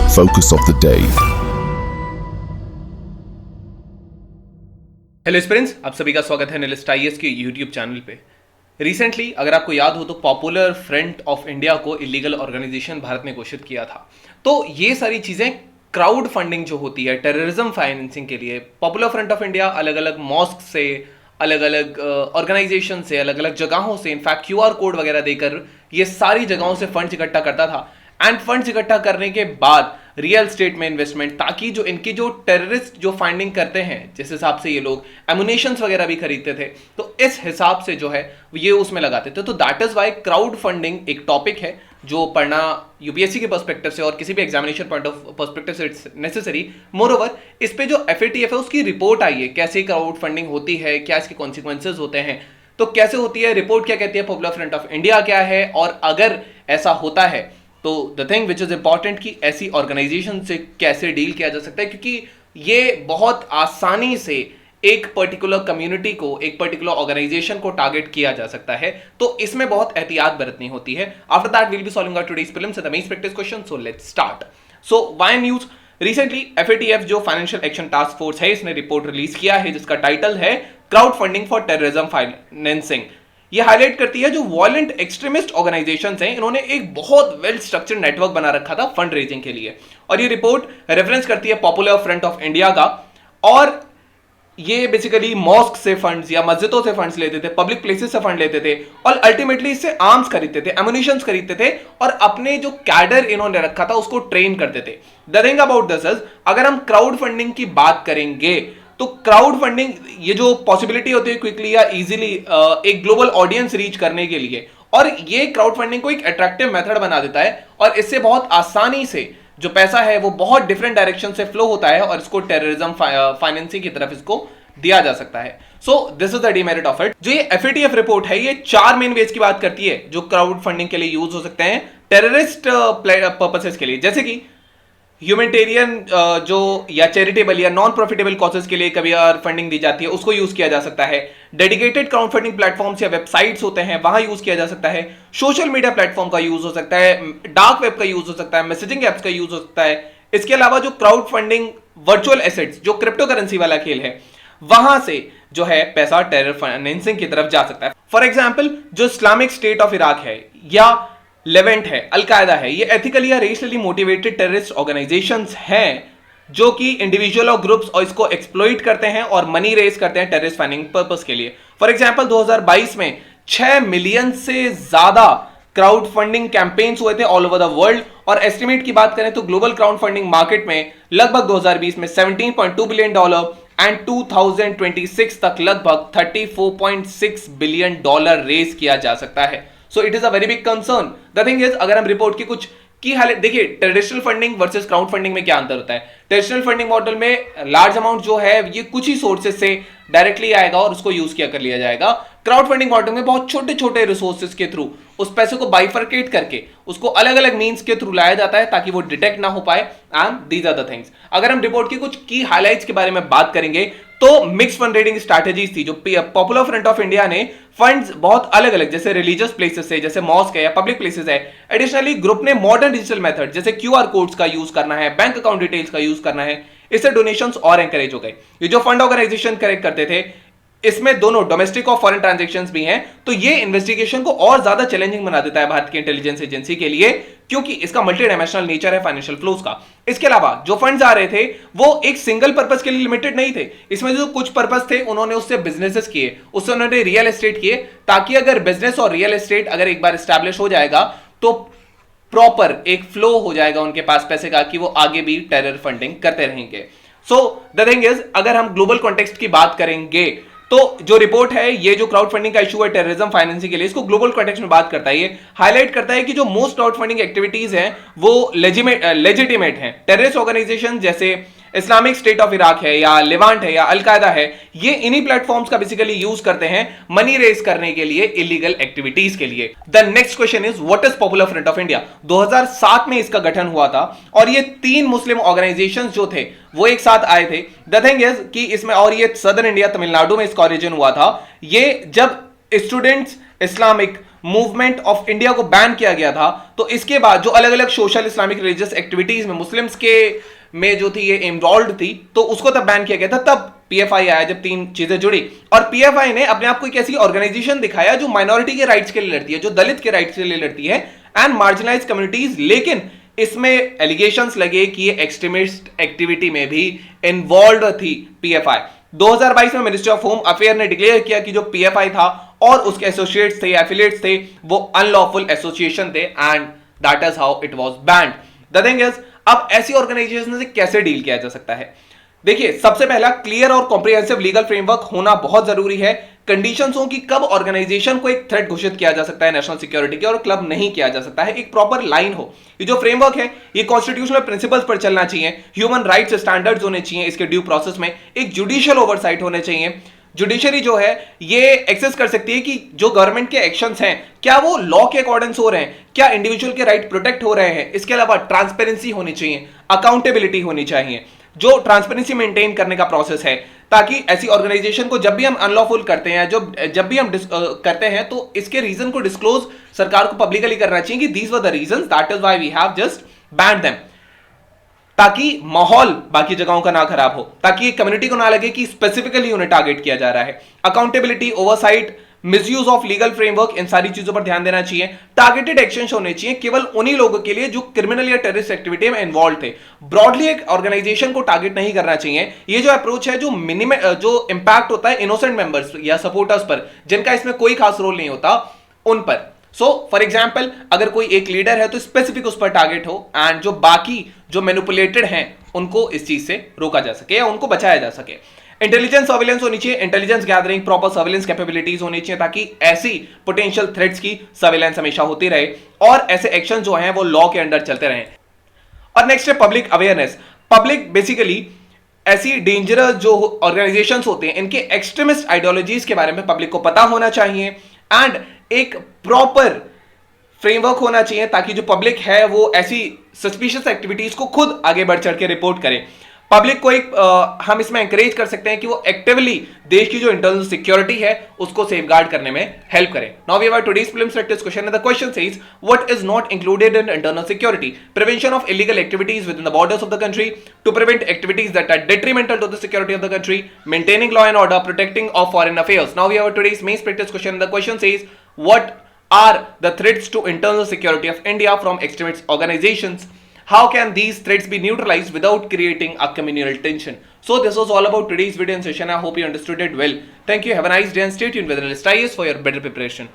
Focus of the day. Hello friends, आप सभी का स्वागत है एनालिस्ट आईएएस के यूट्यूब चैनल पे। रिसेंटली अगर आपको याद हो तो पॉपुलर फ्रंट ऑफ इंडिया को इलीगल ऑर्गेनाइजेशन भारत ने घोषित किया था। तो ये सारी चीजें क्राउड फंडिंग जो होती है टेररिज्म फाइनेंसिंग के लिए, पॉपुलर फ्रंट ऑफ इंडिया अलग अलग मॉस्क से, अलग अलग ऑर्गेनाइजेशन से, अलग अलग जगहों से इनफैक्ट क्यूआर कोड वगैरह देकर ये सारी जगहों से फंड्स इकट्ठा करता था। एंड फंड्स इकट्ठा करने के बाद रियल स्टेट में इन्वेस्टमेंट, ताकि जो इनकी जो टेररिस्ट जो फाइंडिंग करते हैं, जिस हिसाब से ये लोग एमुनेशंस वगैरह भी खरीदते थे, तो इस हिसाब से जो है ये उसमें लगाते थे। तो that is why crowd funding एक टॉपिक है जो पढ़ना यूपीएससी के पर्सपेक्टिव से और किसी भी एग्जामिनेशन पॉइंट ऑफ पर्सपेक्टिव से इट्स नेसेसरी। मोरओवर इस पे जो एफएटीएफ है उसकी रिपोर्ट आई है, कैसे क्राउड फंडिंग होती है, क्या इसके कॉन्सिक्वेंसेज होते हैं, तो कैसे होती है, रिपोर्ट क्या कहती है, पॉपुलर फ्रंट ऑफ इंडिया क्या है, और अगर ऐसा होता है तो the thing which is important कि ऐसी ऑर्गेनाइजेशन से कैसे डील किया जा सकता है, क्योंकि ये बहुत आसानी से एक पर्टिकुलर कम्युनिटी को, एक पर्टिकुलर ऑर्गेनाइजेशन को टारगेट किया जा सकता है। तो इसमें बहुत एहतियात बरतनी होती है। After that will be solving our today's prelims and the mains practice question. So let's start. So why news, recently FATF जो फाइनेंशियल एक्शन टास्क फोर्स है, इसने रिपोर्ट रिलीज किया है जिसका टाइटल है crowd funding for terrorism financing. ये highlight करती है जो वायलेंट एक्सट्रीमिस्ट ऑर्गेनाइजेशंस हैं, इन्होंने एक बहुत वेल स्ट्रक्चर्ड नेटवर्क बना रखा था फंड रेजिंग के लिए। और ये रिपोर्ट रेफरेंस करती है पॉपुलर फ्रंट ऑफ इंडिया का, और ये बेसिकली मॉस्क से फंड्स या मस्जिदों से फंड्स लेते थे, पब्लिक प्लेसेस से फंड लेते थे, और अल्टीमेटली इससे आर्म्स खरीदते थे, एमुनिशंस खरीदते थे, और अपने जो कैडर इन्होंने रखा था उसको ट्रेन करते थे। The thing about this is, अगर हम क्राउड फंडिंग की बात करेंगे तो क्राउड फंडिंग ये जो पॉसिबिलिटी होती है क्विकली या इजीली एक ग्लोबल ऑडियंस रीच करने के लिए, और ये क्राउड फंडिंग को एक अट्रैक्टिव मेथड बना देता है, और इससे बहुत आसानी से जो पैसा है वो बहुत डिफरेंट डायरेक्शन से फ्लो होता है और इसको टेररिज्म फाइनेंसिंग की तरफ इसको दिया जा सकता है। So this is the demerit of it. जो ये एफएटीएफ रिपोर्ट है ये 4 मेन वेज की बात करती है जो क्राउड फंडिंग के लिए यूज हो सकते हैं टेररिस्ट पर्पसेस के लिए, जैसे कि ह्यूमैनिटेरियन जो या चैरिटेबल या नॉन प्रॉफिटेबल कॉजेस के लिए कभी फंडिंग दी जाती है, उसको यूज किया जा सकता है। डेडिकेटेड क्राउड फंडिंग प्लेटफॉर्म्स या वेबसाइट्स होते हैं, वहां यूज किया जा सकता है। सोशल मीडिया प्लेटफॉर्म का यूज हो सकता है, डार्क वेब का यूज हो सकता है, मैसेजिंग एप्स का यूज हो सकता है। इसके अलावा जो क्राउड फंडिंग वर्चुअल एसेट्स, जो क्रिप्टो करेंसी वाला खेल है, वहां से जो है पैसा टेरर फाइनेंसिंग की तरफ जा सकता है। फॉर एग्जाम्पल जो इस्लामिक स्टेट ऑफ इराक है या लेवेंट है, अलकायदा है, ये एथिकली या रेशनली मोटिवेटेड टेररिस्ट ऑर्गेनाइजेशंस हैं जो कि इंडिविजुअल और ग्रुप्स और इसको एक्सप्लॉइट करते हैं और मनी रेज करते हैं टेररिस्ट फाइनेंसिंग पर्पस के लिए। फॉर एग्जांपल 2022 में 6 मिलियन से ज्यादा क्राउड फंडिंग कैंपेन्स हुए थे ऑल ओवर द वर्ल्ड, और एस्टिमेट की बात करें तो ग्लोबल क्राउड फंडिंग मार्केट में लगभग 2020 में $17.2 बिलियन एंड 2026 तक लगभग $34.6 बिलियन रेज किया जा सकता है। So it is a very big concern. The thing is, अगर हम रिपोर्ट की कुछ की हालत देखिए, traditional funding versus crowd funding में क्या अंतर होता है। ट्रेडिशनल फंडिंग मॉडल में लार्ज अमाउंट जो है ये कुछ ही सोर्सेज से डायरेक्टली आएगा और उसको यूज किया कर लिया जाएगा। क्राउड फंडिंग मॉडल में बहुत छोटे छोटे रिसोर्सेज के थ्रू उस पैसे को बाइफर्केट करके उसको अलग अलग मीन्स के थ्रू लाया जाता है ताकि वो डिटेक्ट ना हो पाए। And these are the things. अगर हम रिपोर्ट की कुछ की हाइलाइट्स के बारे में बात करेंगे तो मिक्स फंड रेजिंग स्ट्रैटेजीज थी जो पॉपुलर फ्रंट ऑफ इंडिया ने फंड्स बहुत अलग अलग, जैसे रिलीजियस प्लेसेस से, जैसे मॉस्क है या पब्लिक प्लेसेस है। एडिशनली ग्रुप ने मॉडर्न डिजिटल मेथड जैसे क्यूआर कोड्स का यूज करना है, बैंक अकाउंट डिटेल्स का यूज करना है, इससे डोनेशंस और एनकरेज हो गए। ये जो फंड ऑर्गेनाइजेशन करेक्ट करते थे इसमें दोनों डोमेस्टिक और फॉरेन ट्रांजैक्शंस भी हैं, तो ये इन्वेस्टिगेशन को और ज्यादा चैलेंजिंग बना देता है भारत की इंटेलिजेंस एजेंसी के लिए, क्योंकि इसका मल्टी डायमेंशनल नेचर है फाइनेंशियल फ्लोज का। इसके अलावा जो फंड्स आ रहे थे वो एक सिंगल पर्पस के लिए लिमिटेड नहीं थे। इसमें जो कुछ पर्पस थे उन्होंने उससे बिजनेसेस किए, उससे उन्होंने रियल एस्टेट किए, ताकि अगर बिजनेस और रियल एस्टेट अगर एक बार एस्टैब्लिश हो जाएगा तो प्रॉपर एक फ्लो हो जाएगा उनके पास पैसे का कि वो आगे भी टेरर फंडिंग करते रहेंगे। सो द थिंग इज, अगर हम ग्लोबल कॉन्टेक्स्ट की बात करेंगे तो जो रिपोर्ट है, ये जो क्राउड फंडिंग का इशू है टेररिज्म फाइनेंसिंग के लिए, इसको ग्लोबल कॉन्टेक्स्ट में बात करता है। ये हाईलाइट करता है कि जो मोस्ट क्राउड फंडिंग एक्टिविटीज हैं वो लेजिटिमेट हैं। टेररिस्ट ऑर्गेनाइजेशन जैसे इस्लामिक स्टेट ऑफ इराक है या लेवांट है या अलकायदा है, ये इन्हीं प्लेटफॉर्म्स का बेसिकली यूज करते हैं मनी रेज करने के लिए, इलीगल एक्टिविटीज के लिए। The next question is what is popular front of India. 2007 में इसका गठन हुआ था और ये 3 मुस्लिम ऑर्गेनाइजेशंस जो थे वो एक साथ आए थे। द थिंग इज कि इसमें, और ये सदर्न इंडिया तमिलनाडु में इसका ओरिजिन हुआ था। ये जब students Islamic movement of India को बैन किया गया था, तो इसके बाद जो अलग अलग सोशल इस्लामिक रिलीजियस एक्टिविटीज में मुस्लिम्स के में जो थी ये इन्वॉल्व थी, तो उसको तब बैन किया गया था। तब पीएफआई आया जब तीन चीजें जुड़ी, और पीएफआई ने अपने आप को एक ऐसी ऑर्गेनाइजेशन दिखाया जो माइनॉरिटी के राइट्स के लिए लड़ती है, जो दलित के राइट्स के लिए लड़ती है एंड मार्जिनलाइज कम्युनिटीज। लेकिन इसमें एलिगेशंस लगे कि ये एक्सट्रीमिस्ट एक्टिविटी में भी इन्वॉल्व थी पीएफआई। 2022 में मिनिस्ट्री ऑफ होम अफेयर ने डिक्लेयर किया कि जो पीएफआई था और उसके एसोसिएट्स थे, एफिलिएट्स थे, वो अनलॉफुल एसोसिएशन थे and that is how it was band. The thing is, अब ऐसी ऑर्गेनाइजेशन से कैसे डील किया जा सकता है? देखिए, सबसे पहला क्लियर और कॉम्प्रिहेंसिव लीगल फ्रेमवर्क होना बहुत जरूरी है। कंडीशंस हो कि कब ऑर्गेनाइजेशन को एक थ्रेट घोषित किया जा सकता है नेशनल सिक्योरिटी के और क्लब नहीं किया जा सकता है, एक प्रॉपर लाइन हो। ये जो फ्रेमवर्क है ये कॉन्स्टिट्यूशनल प्रिंसिपल्स पर चलना चाहिए, ह्यूमन राइट्स स्टैंडर्ड्स होने चाहिए इसके ड्यू प्रोसेस में, एक जुडिशियल ओवरसाइट होने चाहिए। जुडिशरी जो है ये एक्सेस कर सकती है कि जो गवर्नमेंट के एक्शंस हैं क्या वो लॉ के अकॉर्डिंग हो रहे हैं, क्या इंडिविजुअल के राइट प्रोटेक्ट हो रहे हैं। इसके अलावा ट्रांसपेरेंसी होनी चाहिए, अकाउंटेबिलिटी होनी चाहिए, जो ट्रांसपेरेंसी मेंटेन करने का प्रोसेस है, ताकि ऐसी ऑर्गेनाइजेशन को जब भी हम अनलॉफुल करते हैं, जब भी हम करते हैं, तो इसके रीजन को डिस्क्लोज सरकार को पब्लिकली करना चाहिए कि these were the reasons, that is why we have just banned them, ताकि माहौल बाकी जगहों का ना खराब हो, ताकि कम्युनिटी को ना लगे कि स्पेसिफिकली उन्हें टारगेट किया जा रहा है। Accountability, oversight, misuse of legal framework, इन सारी चीजों पर ध्यान देना चाहिए। टारगेटेड एक्शन होने चाहिए केवल उन्हीं लोगों के लिए जो क्रिमिनल या टेररिस्ट एक्टिविटी में इन्वॉल्व थे। ब्रॉडली एक ऑर्गेनाइजेशन को टारगेट नहीं करना चाहिए। ये जो अप्रोच है, जो इंपैक्ट होता है इनोसेंट मेंबर्स या सपोर्टर्स पर, जिनका इसमें कोई खास रोल नहीं होता, उन पर। सो फॉर एग्जाम्पल, अगर कोई एक लीडर है तो स्पेसिफिक उस पर टारगेट हो एंड जो बाकी जो मैनिपुलेटेड हैं उनको इस चीज से रोका जा सके या उनको बचाया जा सके। इंटेलिजेंस सर्विलेंस होनी चाहिए, intelligence gathering, proper surveillance capabilities होनी चाहिए, ताकि ऐसी पोटेंशियल थ्रेट्स की सर्विलेंस हमेशा होती रहे और ऐसे एक्शन जो हैं वो लॉ के अंडर चलते रहें। और नेक्स्ट है पब्लिक अवेयरनेस। पब्लिक बेसिकली ऐसी डेंजरस जो ऑर्गेनाइजेशंस होते हैं इनके एक्सट्रीमिस्ट आइडियोलॉजीज के बारे में पब्लिक को पता होना चाहिए एंड एक प्रॉपर फ्रेमवर्क होना चाहिए ताकि जो पब्लिक है वो ऐसी सस्पिशियस एक्टिविटीज को खुद आगे बढ़ चढ़ के रिपोर्ट करे। पब्लिक को एक हम इसमें एंकरेज कर सकते हैं कि वो एक्टिवली देश की जो इंटरनल सिक्योरिटी है उसको सेफगार्ड करने में हेल्प करें। Now we have today's prelims practice question and the question says what is not included in internal security? Prevention of illegal activities within the borders of the country, to prevent activities that are detrimental to the security of the country, maintaining law and order, protecting of foreign affairs. Now we have today's main practice question and the question says what are the threats to internal security of India from extremist organizations? How can these threats be neutralized without creating a communal tension? So this was all about today's video and session. I hope you understood it well. Thank you. Have a nice day and stay tuned with Analyst IAS for your better preparation.